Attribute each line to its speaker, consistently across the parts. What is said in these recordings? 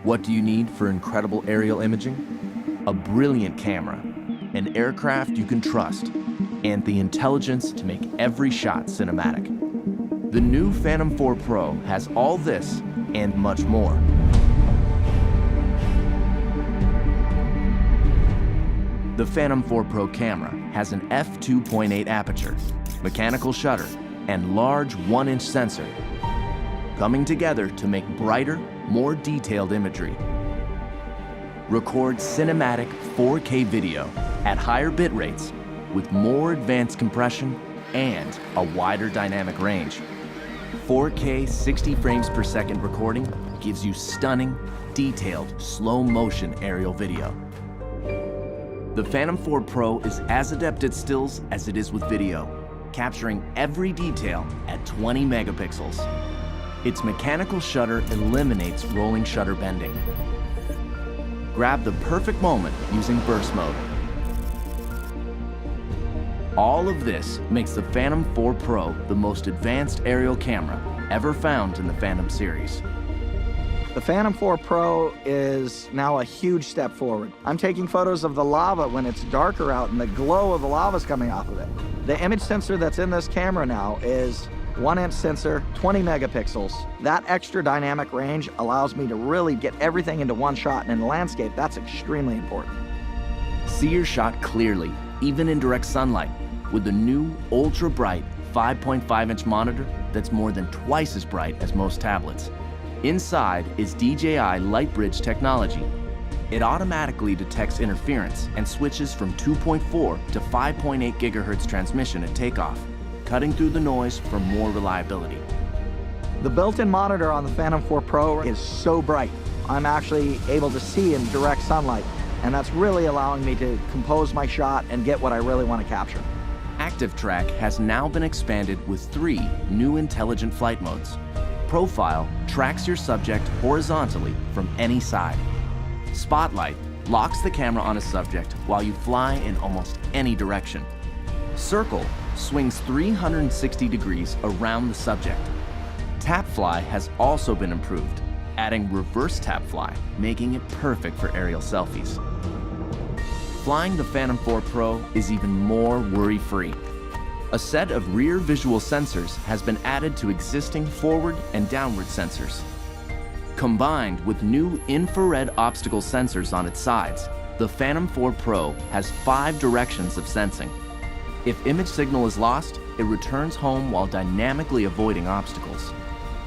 Speaker 1: What do you need for incredible aerial imaging? A brilliant camera, an aircraft you can trust, and the intelligence to make every shot cinematic. The new Phantom 4 Pro has all this and much more. The Phantom 4 Pro camera has an f2.8 aperture, mechanical shutter, and large 1-inch sensor, coming together to make brighter, more detailed imagery. Record cinematic 4K video at higher bit rates with more advanced compression and a wider dynamic range. 4K 60 frames per second recording gives you stunning, detailed, slow-motion aerial video. The Phantom 4 Pro is as adept at stills as it is with video, capturing every detail at 20 megapixels. Its mechanical shutter eliminates rolling shutter bending. Grab the perfect moment using burst mode. All of this makes the Phantom 4 Pro the most advanced aerial camera ever found in the Phantom series.
Speaker 2: The Phantom 4 Pro is now a huge step forward. I'm taking photos of the lava when it's darker out and the glow of the lava is coming off of it. The image sensor that's in this camera now is 1-inch sensor, 20 megapixels. That extra dynamic range allows me to really get everything into one shot, and in the landscape, that's extremely important.
Speaker 1: See your shot clearly, even in direct sunlight, with the new ultra-bright 5.5-inch monitor that's more than twice as bright as most tablets. Inside is DJI LightBridge technology. It automatically detects interference and switches from 2.4 to 5.8 gigahertz transmission at takeoff, cutting through the noise for more reliability.
Speaker 2: The built-in monitor on the Phantom 4 Pro is so bright. I'm actually able to see in direct sunlight, and that's really allowing me to compose my shot and get what I really want to capture.
Speaker 1: Active Track has now been expanded with 3 new intelligent flight modes. Profile tracks your subject horizontally from any side. Spotlight locks the camera on a subject while you fly in almost any direction. Circle swings 360 degrees around the subject. Tap Fly has also been improved, adding reverse tap fly, making it perfect for aerial selfies. Flying the Phantom 4 Pro is even more worry-free. A set of rear visual sensors has been added to existing forward and downward sensors. Combined with new infrared obstacle sensors on its sides, the Phantom 4 Pro has 5 directions of sensing. If image signal is lost, it returns home while dynamically avoiding obstacles,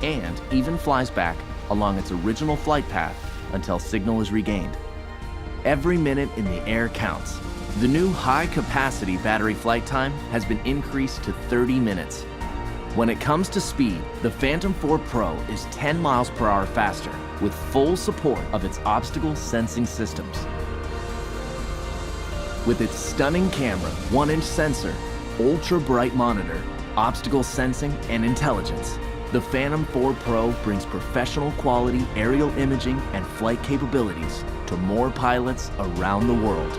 Speaker 1: and even flies back along its original flight path until signal is regained. Every minute in the air counts. The new high-capacity battery flight time has been increased to 30 minutes. When it comes to speed, the Phantom 4 Pro is 10 miles per hour faster with full support of its obstacle sensing systems. With its stunning camera, 1-inch sensor, ultra-bright monitor, obstacle sensing, and intelligence, the Phantom 4 Pro brings professional quality aerial imaging and flight capabilities to more pilots around the world.